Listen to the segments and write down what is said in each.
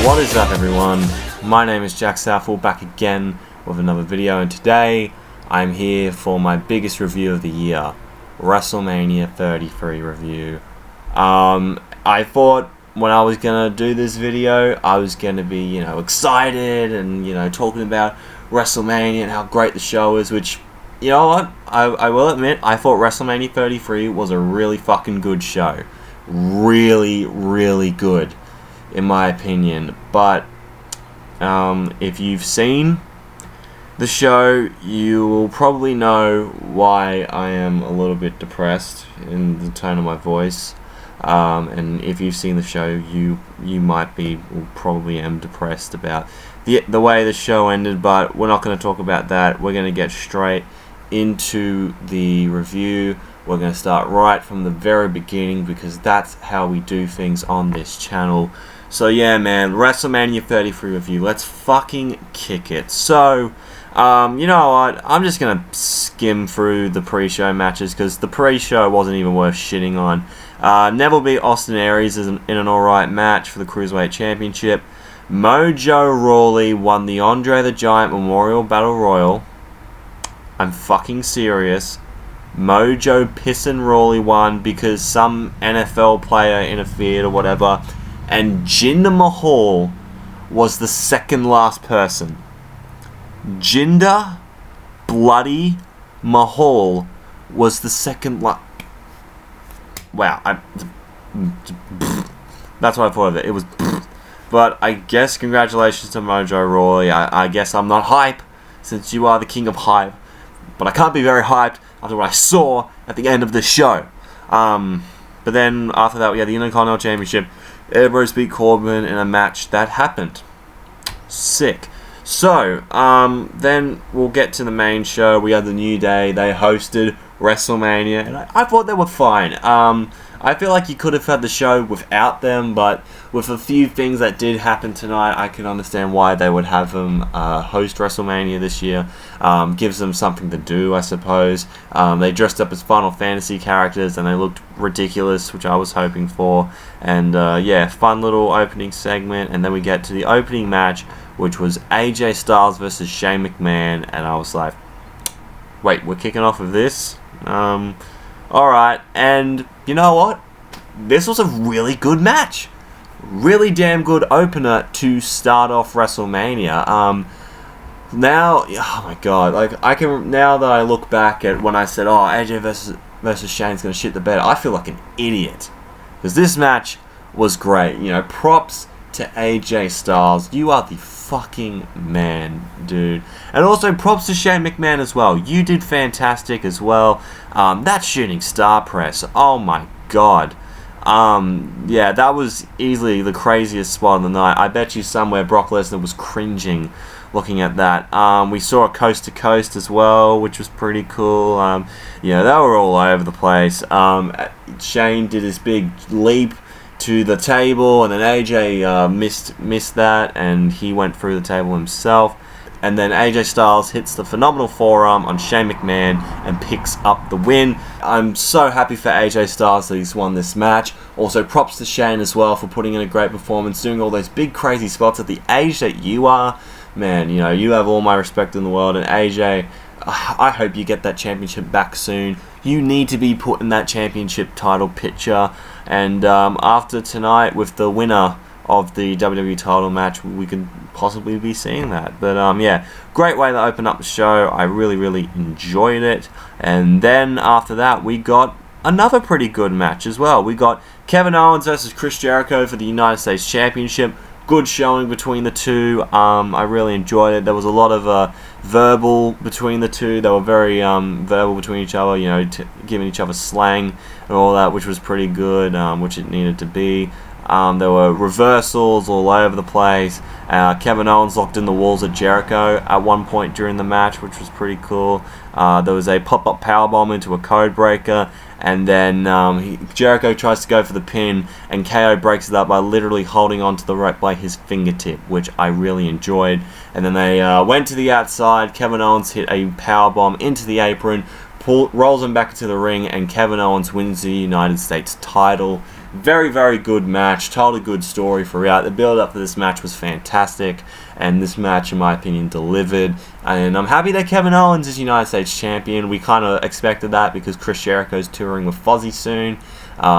What is up, everyone? My name is Jack Southall, back again with another video, and today I'm here for my biggest review of the year, WrestleMania 33 review. I thought when I was gonna do this video, I was gonna be, excited and, talking about WrestleMania and how great the show is, which, you know what, I will admit, I thought WrestleMania 33 was a really fucking good show. Really, really good, in my opinion. But if you've seen the show, you will probably know why I am a little bit depressed in the tone of my voice. And if you've seen the show, you probably am depressed about the way the show ended. But we're not going to talk about that. We're going to get straight into the review. We're going to start right from the very beginning, because that's how we do things on this channel. So yeah, man, WrestleMania 33 review. Let's fucking kick it. So, you know what? I'm just going to skim through the pre-show matches, because the pre-show wasn't even worth shitting on. Neville beat Austin Aries in an alright match for the Cruiserweight Championship. Mojo Rawley won the André the Giant Memorial Battle Royal. I'm fucking serious. Mojo Pissin Rawley won because some NFL player interfered or whatever, and Jinder Mahal was the second last person. Jinder Bloody Mahal was the second last. Wow, that's what I thought of it. It was, but I guess congratulations to Mojo Rawley. I guess I'm not hype, since you are the king of hype, but I can't be very hyped after what I saw at the end of the show. But then after that, we had the Intercontinental Championship. Ambrose beat Corbin in a match that happened. Sick. So, then we'll get to the main show. We had the New Day. They hosted WrestleMania, and I thought they were fine. I feel like you could have had the show without them, but with a few things that did happen tonight, I can understand why they would have them host WrestleMania this year. Gives them something to do, I suppose. They dressed up as Final Fantasy characters, and they looked ridiculous, which I was hoping for. And yeah, fun little opening segment, and then we get to the opening match, which was AJ Styles versus Shane McMahon, and I was like, wait, we're kicking off with this? Alright, and you know what? This was a really good match. Really damn good opener to start off WrestleMania. Now, oh my god, now that I look back at when I said, oh, AJ versus Shane's gonna shit the bed, I feel like an idiot. Because this match was great. Props to AJ Styles. You are the fucking man, dude. And also props to Shane McMahon as well. You did fantastic as well. That shooting star press, oh my god. Yeah, that was easily the craziest spot of the night. I bet you somewhere Brock Lesnar was cringing looking at that. We saw a coast to coast as well, which was pretty cool. Yeah, they were all over the place. Shane did his big leap to the table, and then AJ missed that, and he went through the table himself. And then AJ Styles hits the phenomenal forearm on Shane McMahon and picks up the win. I'm so happy for AJ Styles that he's won this match. Also, props to Shane as well for putting in a great performance, doing all those big crazy spots at the age that you are. Man, you have all my respect in the world. And AJ, I hope you get that championship back soon. You need to be put in that championship title picture. And after tonight, with the winner of the WWE title match, we could possibly be seeing that. But yeah, great way to open up the show. I really, really enjoyed it. And then after that, we got another pretty good match as well. We got Kevin Owens versus Chris Jericho for the United States Championship. Good showing between the two. I really enjoyed it. There was a lot of verbal between the two. They were very verbal between each other, giving each other slang and all that, which was pretty good, which it needed to be. There were reversals all over the place. Kevin Owens locked in the walls of Jericho at one point during the match, which was pretty cool. There was a pop-up powerbomb into a code breaker, and then Jericho tries to go for the pin, and KO breaks it up by literally holding onto the rope by his fingertip, which I really enjoyed. And then they went to the outside. Kevin Owens hit a powerbomb into the apron, rolls him back into the ring, and Kevin Owens wins the United States title. very, very good match. Told a good story throughout. The build-up for this match was fantastic, and this match, in my opinion, delivered. And I'm happy that Kevin Owens is United States Champion. We kind of expected that because Chris Jericho's touring with Fozzy soon.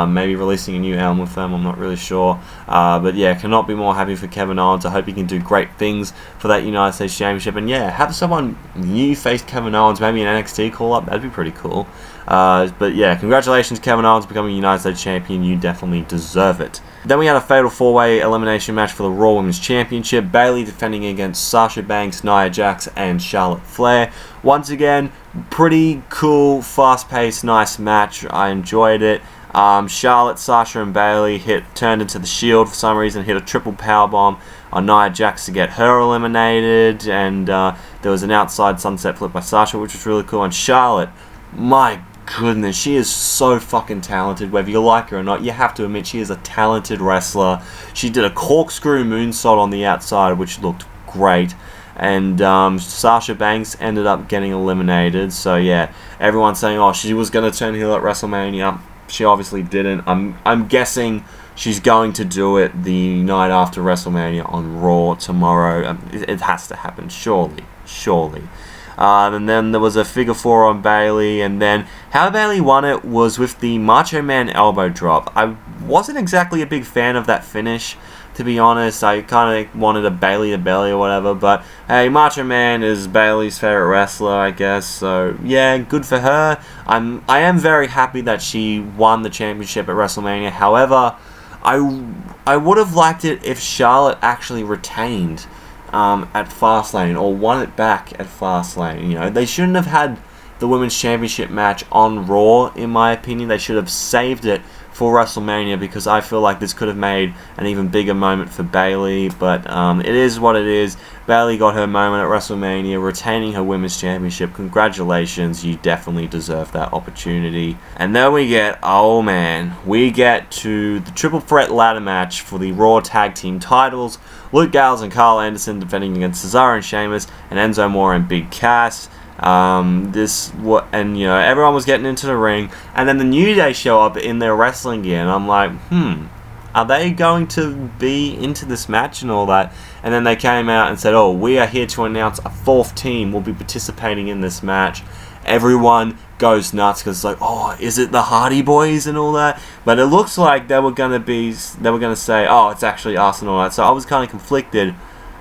Maybe releasing a new album with them, I'm not really sure. But yeah, cannot be more happy for Kevin Owens. I hope he can do great things for that United States Championship. And yeah, have someone new face Kevin Owens, maybe an NXT call-up, that'd be pretty cool. But yeah, congratulations Kevin Owens becoming United States Champion. You definitely deserve it. Then we had a fatal 4-way elimination match for the Raw Women's Championship. Bayley defending against Sasha Banks, Nia Jax, and Charlotte Flair. Once again, pretty cool, fast-paced, nice match. I enjoyed it. Charlotte, Sasha, and Bayley turned into the Shield for some reason, hit a triple powerbomb on Nia Jax to get her eliminated, and there was an outside sunset flip by Sasha, which was really cool. And Charlotte, my goodness, she is so fucking talented. Whether you like her or not, you have to admit she is a talented wrestler. She did a corkscrew moonsault on the outside, which looked great. And Sasha Banks ended up getting eliminated. So yeah, everyone's saying, oh, she was going to turn heel at WrestleMania. She obviously didn't. I'm guessing she's going to do it the night after WrestleMania on Raw tomorrow. It has to happen, surely. And then there was a figure 4 on Bayley, and then how Bayley won it was with the Macho Man elbow drop. I wasn't exactly a big fan of that finish, to be honest. I kind of wanted a Bayley to belly or whatever, but hey, Macho Man is Bayley's favorite wrestler, I guess, so yeah, good for her. I am very happy that she won the championship at WrestleMania. However, I would have liked it if Charlotte actually retained at Fastlane, or won it back at Fastlane. You know, they shouldn't have had the Women's Championship match on Raw, in my opinion. They should have saved it for WrestleMania, because I feel like this could have made an even bigger moment for Bayley, but it is what it is. Bayley got her moment at WrestleMania, retaining her Women's Championship. Congratulations, you definitely deserve that opportunity. And then we get to the Triple Threat ladder match for the Raw Tag Team titles. Luke Gallows and Carl Anderson defending against Cesaro and Sheamus, and Enzo Amore and Big Cass. Everyone was getting into the ring, and then the New Day show up in their wrestling gear, and I'm like, are they going to be into this match and all that? And then they came out and said, oh, we are here to announce a 4th team will be participating in this match. Everyone goes nuts because it's like, oh, is it the Hardy Boys and all that? But it looks like they were gonna say, oh, it's actually us and all that. So I was kind of conflicted,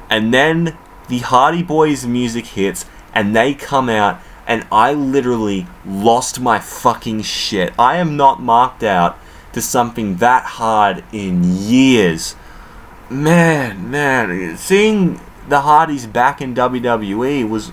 and then the Hardy Boys music hits, and they come out, and I literally lost my fucking shit. I am not marked out to something that hard in years. Man, seeing the Hardys back in WWE was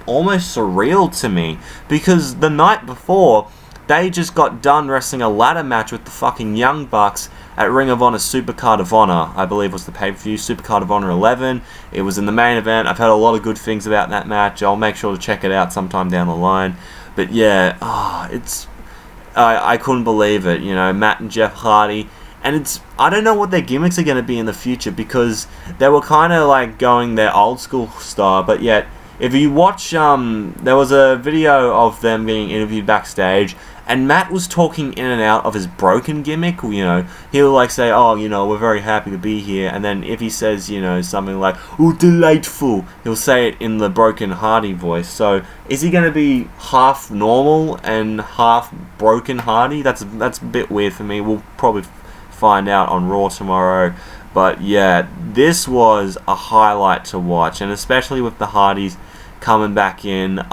almost surreal to me, because the night before, they just got done wrestling a ladder match with the fucking Young Bucks at Ring of Honor Supercard of Honor, I believe was the pay-per-view, Supercard of Honor 11. It was in the main event. I've heard a lot of good things about that match. I'll make sure to check it out sometime down the line. But yeah, I couldn't believe it, Matt and Jeff Hardy. And I don't know what their gimmicks are going to be in the future, because they were kind of like going their old school style, but yet, if you watch, there was a video of them being interviewed backstage, and Matt was talking in and out of his broken gimmick. He'll like say, oh, we're very happy to be here, and then if he says, something like, oh, delightful, he'll say it in the broken Hardy voice. So, is he going to be half normal and half broken Hardy? That's a bit weird for me. We'll probably find out on Raw tomorrow. But yeah, this was a highlight to watch, and especially with the Hardys coming back in, this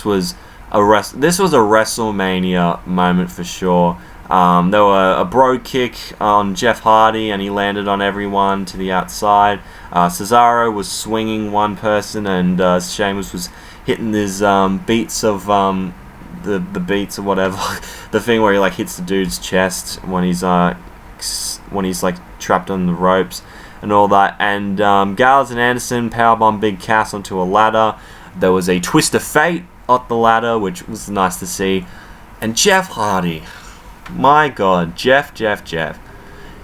was a WrestleMania moment for sure. There were a bro kick on Jeff Hardy, and he landed on everyone to the outside. Cesaro was swinging one person, and Sheamus was hitting his beats of the beats or whatever, the thing where he like hits the dude's chest when he's like trapped on the ropes and all that. And Gallows and Anderson powerbomb Big Cass onto a ladder. There was a twist of fate at the ladder, which was nice to see. And Jeff Hardy, my God, Jeff,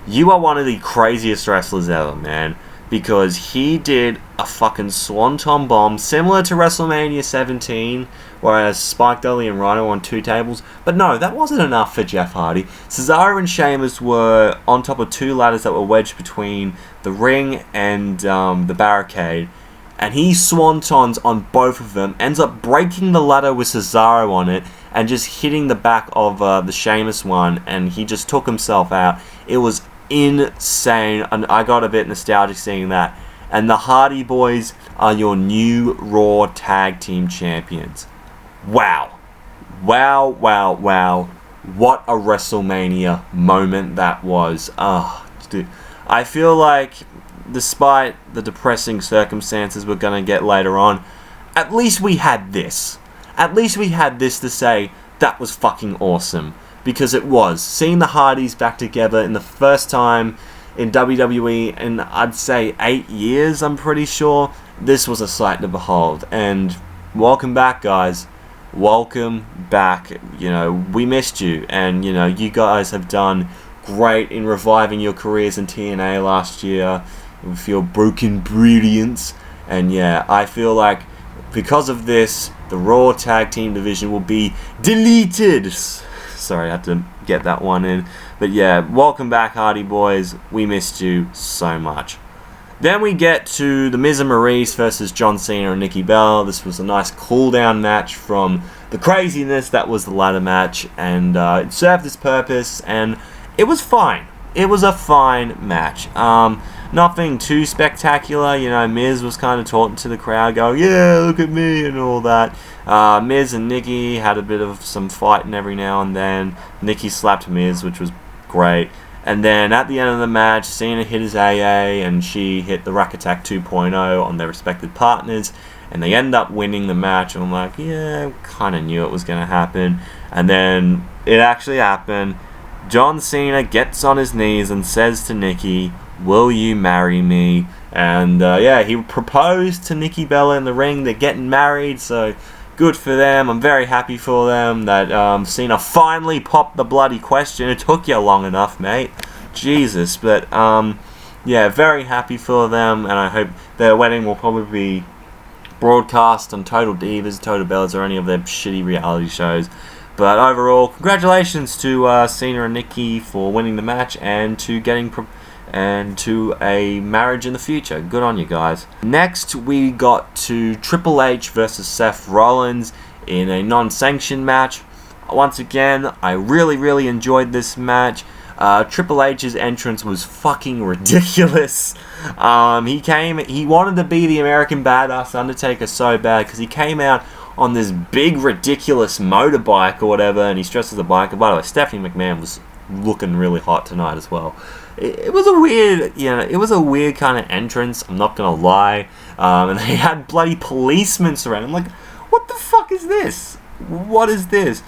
you are one of the craziest wrestlers ever, man. because he did a fucking swanton bomb similar to WrestleMania 17, whereas Spike Dudley and Rhino were on 2 tables. But no, that wasn't enough for Jeff Hardy. Cesaro and Sheamus were on top of 2 ladders that were wedged between the ring and the barricade, and he swantons on both of them, ends up breaking the ladder with Cesaro on it, and just hitting the back of the Sheamus one, and he just took himself out. It was insane, and I got a bit nostalgic seeing that. And the Hardy Boys are your new Raw Tag Team Champions. Wow. Wow, wow, wow. What a WrestleMania moment that was. Dude. I feel like, despite the depressing circumstances we're going to get later on, at least we had this. At least we had this to say, that was fucking awesome. Because it was. Seeing the Hardys back together in the first time in WWE in, I'd say, 8 years, I'm pretty sure. This was a sight to behold. And welcome back, guys. Welcome back. You know, we missed you. And, you know, you guys have done great in reviving your careers in TNA last year with your broken brilliance. And, yeah, I feel like because of this, the Raw Tag Team division will be deleted. Sorry, I had to get that one in. But yeah, welcome back, Hardy Boys. We missed you so much. Then we get to The Miz and Maurice versus John Cena and Nikki Bella. This was a nice cool-down match from the craziness that was the ladder match. And it served its purpose, and it was fine. It was a fine match. Nothing too spectacular. You know, Miz was kind of talking to the crowd, going, yeah, look at me, and all that. Miz and Nikki had a bit of some fighting every now and then. Nikki slapped Miz, which was great. And then at the end of the match, Cena hit his AA, and she hit the Rack Attack 2.0 on their respective partners. And they end up winning the match. And I'm like, yeah, kind of knew it was going to happen. And then it actually happened. John Cena gets on his knees and says to Nikki, will you marry me? And yeah, he proposed to Nikki Bella in the ring. They're getting married, so good for them. I'm very happy for them that Cena finally popped the bloody question. It took you long enough, mate. Jesus. But yeah, very happy for them, and I hope their wedding will probably be broadcast on Total Divas, Total Bellas, or any of their shitty reality shows. But overall, congratulations to Cena and Nikki for winning the match and to getting and to a marriage in the future. Good on you guys. Next, we got to Triple H versus Seth Rollins in a non-sanctioned match. Once again, I really enjoyed this match. Triple H's entrance was fucking ridiculous. He wanted to be the American Badass Undertaker so bad because he came out on this big ridiculous motorbike or whatever, and he stresses the bike. And by the way, Stephanie McMahon was looking really hot tonight as well. It was a weird, it was a weird kind of entrance, I'm not gonna lie. And they had bloody policemen surrounding. I'm like, what the fuck is this? What is this?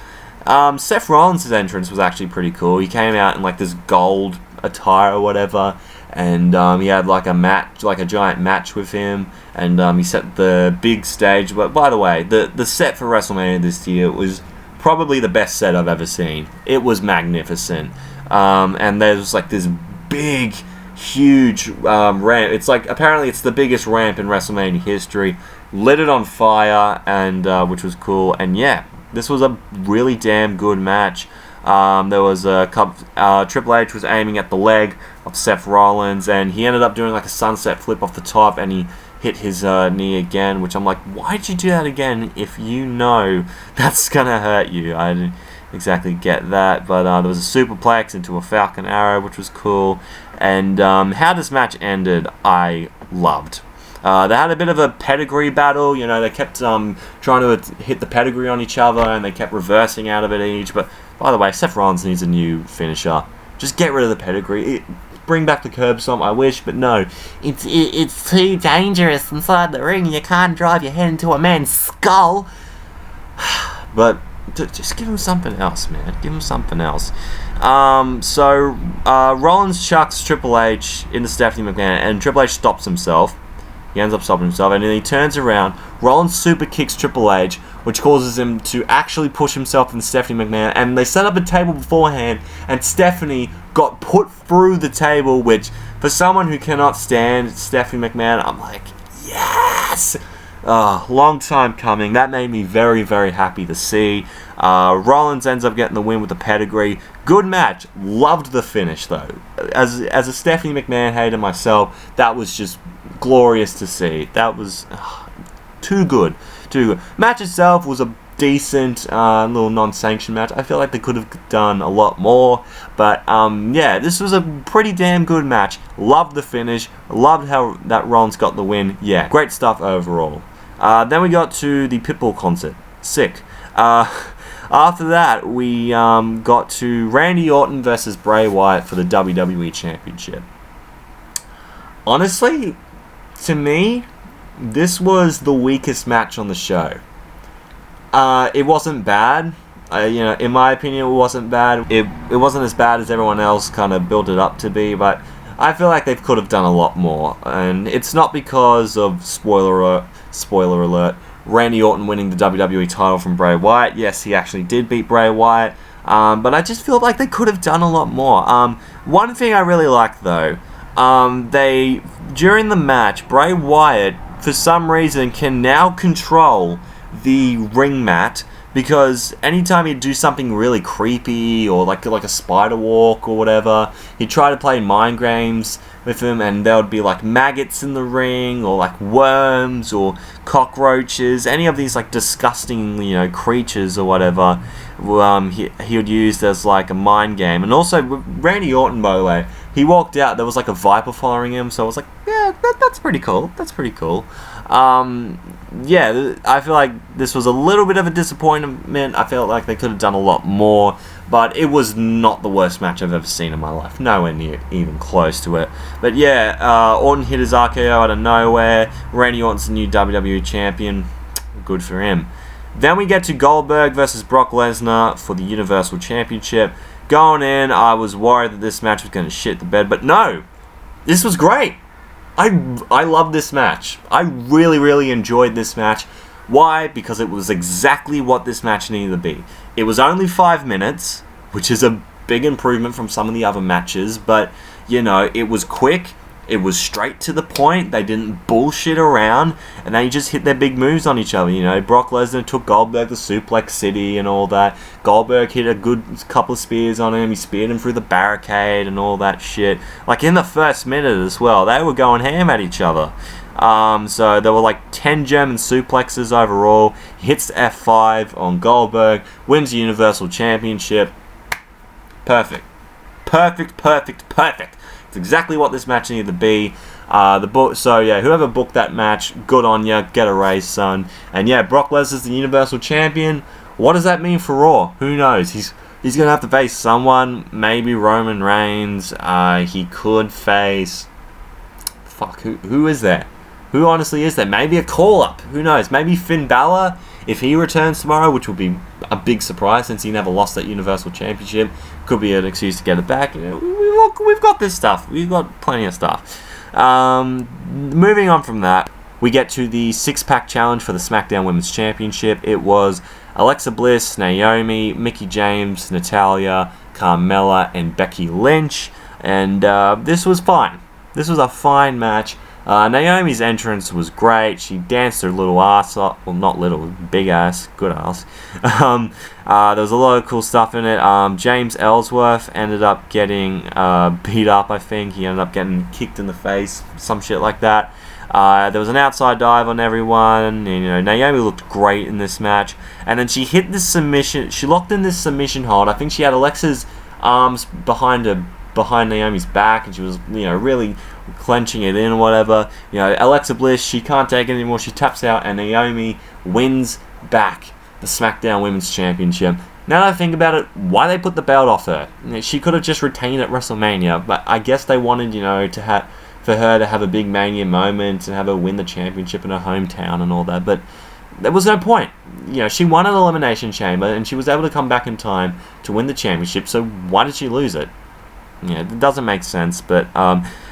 Seth Rollins' entrance was actually pretty cool. He came out in like this gold attire or whatever, and he had like a match, like a giant match with him, and he set the big stage. But by the way, the set for WrestleMania this year was probably the best set I've ever seen. It was magnificent. And there's like this big, huge ramp. It's like, apparently it's the biggest ramp in WrestleMania history. Lit it on fire, and which was cool. And yeah, this was a really damn good match. There was a couple, Triple H was aiming at the leg of Seth Rollins, and he ended up doing like a sunset flip off the top, and he hit his knee again, which I'm like, why'd you do that again if you know that's gonna hurt you? I didn't exactly get that, but there was a superplex into a Falcon Arrow, which was cool. And how this match ended, I loved. They had a bit of a pedigree battle. You know, they kept trying to hit the pedigree on each other, and they kept reversing out of it each. But by the way, Seth Rollins needs a new finisher. Just get rid of the pedigree. Bring back the curb stomp, I wish, but no. It's too dangerous inside the ring. You can't drive your head into a man's skull. But just give him something else, man. Give him something else. So Rollins chucks Triple H into Stephanie McMahon, and Triple H stops himself. He ends up stopping himself, and then he turns around. Rollins super kicks Triple H, which causes him to actually push himself into Stephanie McMahon. And they set up a table beforehand, and Stephanie got put through the table, which for someone who cannot stand Stephanie McMahon, I'm like, yes! Long time coming. That made me very, very happy to see. Rollins ends up getting the win with the pedigree. Good match. Loved the finish, though. As a Stephanie McMahon hater myself, that was just glorious to see. That was too good. Too good. Match itself was a decent little non-sanctioned match. I feel like they could have done a lot more, but yeah, this was a pretty damn good match. Loved the finish. Loved how that Rollins got the win. Yeah, great stuff overall. Then we got to the Pitbull concert. Sick. After that, we got to Randy Orton versus Bray Wyatt for the WWE Championship. Honestly, to me, this was the weakest match on the show. It wasn't bad. In my opinion, it wasn't bad. It wasn't as bad as everyone else kind of built it up to be, but I feel like they could have done a lot more. And it's not because of, spoiler alert, Randy Orton winning the WWE title from Bray Wyatt. Yes, he actually did beat Bray Wyatt. But I just feel like they could have done a lot more. One thing I really liked, though, during the match, Bray Wyatt, for some reason, can now control the ring mat, because anytime he'd do something really creepy or like a spider walk or whatever, he'd try to play mind games with him, and there would be like maggots in the ring or like worms or cockroaches, any of these like disgusting creatures or whatever. He would use as like a mind game. And also Randy Orton, by the way, he walked out, there was like a viper following him, so I was like, yeah, that's pretty cool. That's pretty cool. Yeah, I feel like this was a little bit of a disappointment. I felt like they could have done a lot more, but it was not the worst match I've ever seen in my life. Nowhere near even close to it. But yeah, Orton hit his RKO out of nowhere. Randy Orton's the new WWE champion. Good for him. Then we get to Goldberg versus Brock Lesnar for the Universal Championship. Going in, I was worried that this match was going to shit the bed, but no, this was great. I love this match. I really, really enjoyed this match. Why? Because it was exactly what this match needed to be. It was only 5 minutes, which is a big improvement from some of the other matches, but, it was quick. It was straight to the point. They didn't bullshit around, and they just hit their big moves on each other. Brock Lesnar took Goldberg to Suplex City and all that. Goldberg hit a good couple of spears on him. He speared him through the barricade and all that shit. Like in the first minute as well, they were going ham at each other. So there were like 10 German suplexes overall. He hits the F5 on Goldberg, wins the Universal Championship. Perfect. It's exactly what this match needed to be. So yeah, whoever booked that match, good on ya. Get a raise, son. And yeah, Brock Lesnar's the Universal Champion. What does that mean for Raw? Who knows? He's gonna have to face someone. Maybe Roman Reigns. He could face. Fuck. Who is there? Who honestly is there? Maybe a call-up. Who knows? Maybe Finn Balor, if he returns tomorrow, which will be a big surprise since he never lost that Universal Championship. Could be an excuse to get it back. We've got this stuff. We've got plenty of stuff. Moving on from that, we get to the 6-pack challenge for the SmackDown Women's Championship. It was Alexa Bliss, Naomi, Mickie James, Natalya, Carmella, and Becky Lynch. And this was fine. This was a fine match. Naomi's entrance was great. She danced her little ass off. Well, not little, big ass, good ass. There was a lot of cool stuff in it. James Ellsworth ended up getting beat up, I think. He ended up getting kicked in the face, some shit like that. There was an outside dive on everyone. And, Naomi looked great in this match. And then she hit this submission. She locked in this submission hold. I think she had Alexa's arms behind Naomi's back, and she was, really clenching it in or whatever. Alexa Bliss, she can't take it anymore. She taps out, and Naomi wins back the SmackDown Women's Championship. Now that I think about it, why they put the belt off her? She could have just retained at WrestleMania, but I guess they wanted, for her to have a big Mania moment and have her win the championship in her hometown and all that. But there was no point. She won an Elimination Chamber, and she was able to come back in time to win the championship. So why did she lose it? It doesn't make sense, but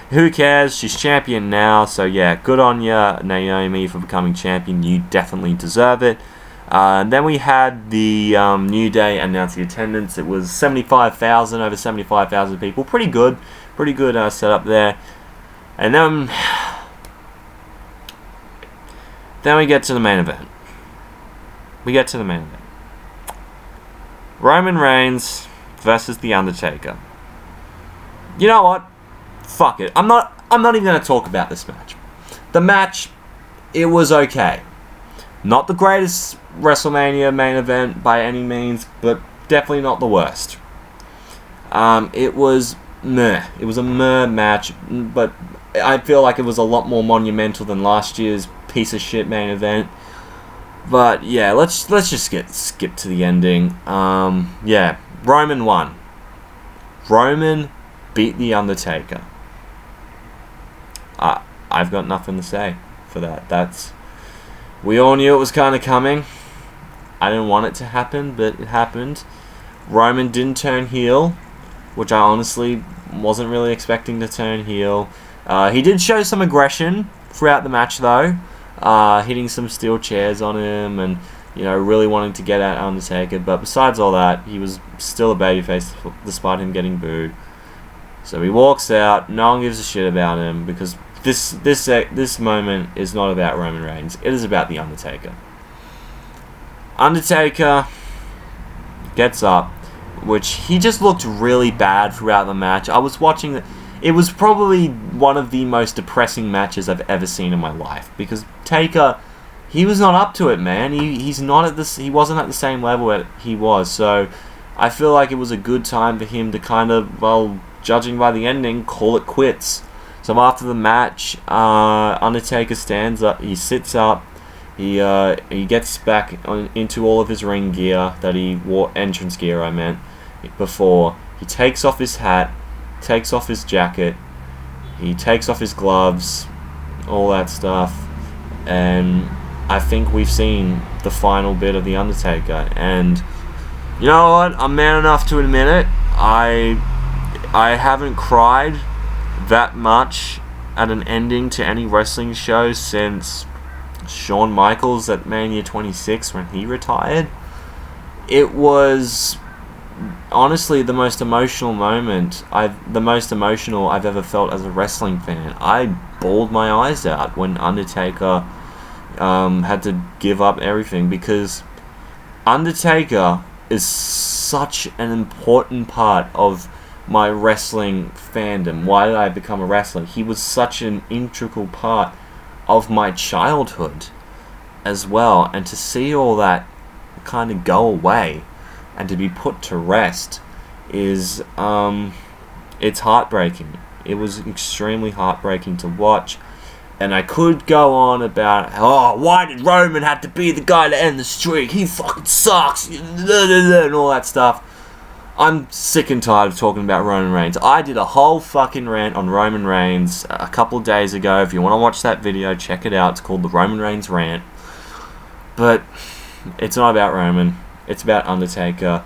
who cares? She's champion now, so yeah, good on ya, Naomi, for becoming champion. You definitely deserve it. Then we had the New Day announce the attendance. It was 75,000, over 75,000 people. Pretty good setup there. And then we get to the main event. Roman Reigns versus The Undertaker. You know what? Fuck it. I'm not even going to talk about this match. The match, it was okay. Not the greatest WrestleMania main event by any means, but definitely not the worst. It was meh. It was a meh match, but I feel like it was a lot more monumental than last year's piece of shit main event. But yeah, let's just skip to the ending. Yeah, Roman won. Roman beat The Undertaker. I've got nothing to say for that. We all knew it was kind of coming. I didn't want it to happen, but it happened. Roman didn't turn heel, which I honestly wasn't really expecting to turn heel. He did show some aggression throughout the match, though, hitting some steel chairs on him and, really wanting to get at Undertaker. But besides all that, he was still a babyface despite him getting booed. So he walks out. No one gives a shit about him because this moment is not about Roman Reigns. It is about The Undertaker. Undertaker gets up, which he just looked really bad throughout the match. I was watching it. It was probably one of the most depressing matches I've ever seen in my life because Taker, he was not up to it, man. He wasn't at the same level that he was. So I feel like it was a good time for him to kind of, well, judging by the ending, call it quits. So after the match, Undertaker stands up, he sits up, he gets back into all of his ring gear that he wore, entrance gear I meant, before. He takes off his hat, takes off his jacket, he takes off his gloves, all that stuff, and I think we've seen the final bit of The Undertaker. And you know what? I'm man enough to admit it. I haven't cried that much at an ending to any wrestling show since Shawn Michaels at Mania 26 when he retired. It was honestly the most emotional I've ever felt as a wrestling fan. I bawled my eyes out when Undertaker had to give up everything because Undertaker is such an important part of my wrestling fandom. Why did I become a wrestler? He was such an integral part of my childhood as well, and to see all that kind of go away and to be put to rest is it's heartbreaking. It was extremely heartbreaking to watch. And I could go on about, why did Roman have to be the guy to end the streak? He fucking sucks, and all that stuff. I'm sick and tired of talking about Roman Reigns. I did a whole fucking rant on Roman Reigns a couple of days ago. If you want to watch that video, check it out. It's called the Roman Reigns Rant. But it's not about Roman. It's about Undertaker.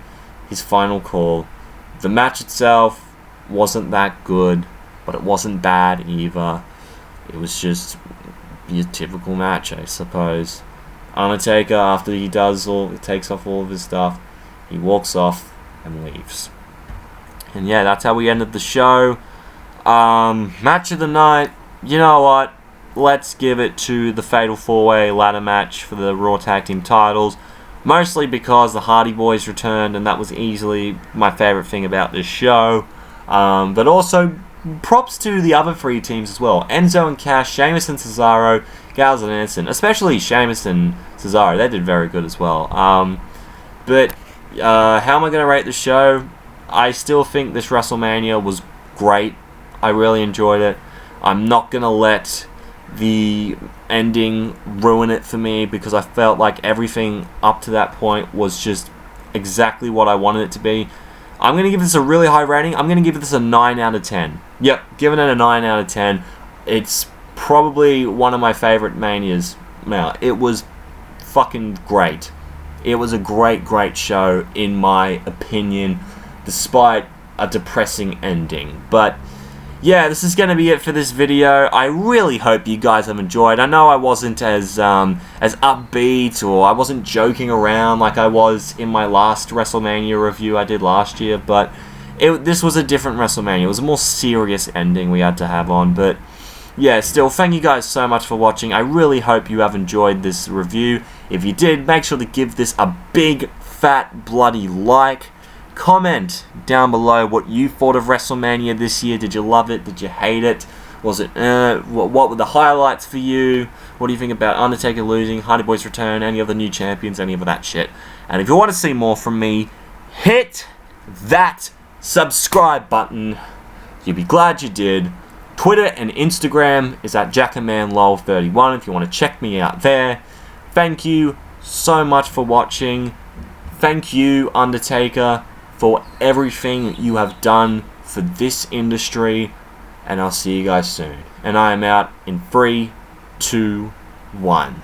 His final call. The match itself wasn't that good, but it wasn't bad either. It was just your typical match, I suppose. Undertaker, after he takes off all of his stuff, he walks off and leaves. And yeah, that's how we ended the show. Match of the night, you know what? Let's give it to the Fatal 4-Way ladder match for the Raw Tag Team titles. Mostly because the Hardy Boys returned, and that was easily my favorite thing about this show. But also, props to the other three teams as well. Enzo and Cash, Sheamus and Cesaro, Gallows and Anderson. Especially Sheamus and Cesaro, they did very good as well. But how am I going to rate the show? I still think this WrestleMania was great. I really enjoyed it. I'm not going to let the ending ruin it for me because I felt like everything up to that point was just exactly what I wanted it to be. I'm going to give this a really high rating. I'm going to give this a 9 out of 10. Yep, giving it a 9 out of 10. It's probably one of my favorite Manias. Now, it was fucking great. It was a great, great show, in my opinion, despite a depressing ending. But yeah, this is going to be it for this video. I really hope you guys have enjoyed. I know I wasn't as upbeat, or I wasn't joking around like I was in my last WrestleMania review I did last year, but this was a different WrestleMania. It was a more serious ending we had to have on, but yeah, still, thank you guys so much for watching. I really hope you have enjoyed this review. If you did, make sure to give this a big, fat, bloody like. Comment down below what you thought of WrestleMania this year. Did you love it? Did you hate it? Was it, what were the highlights for you? What do you think about Undertaker losing, Hardy Boy's return, any of the new champions, any of that shit? And if you want to see more from me, hit that subscribe button. You'll be glad you did. Twitter and Instagram is at JackamanLol31 if you want to check me out there. Thank you so much for watching. Thank you, Undertaker, for everything you have done for this industry, and I'll see you guys soon. And I am out in 3, 2, 1.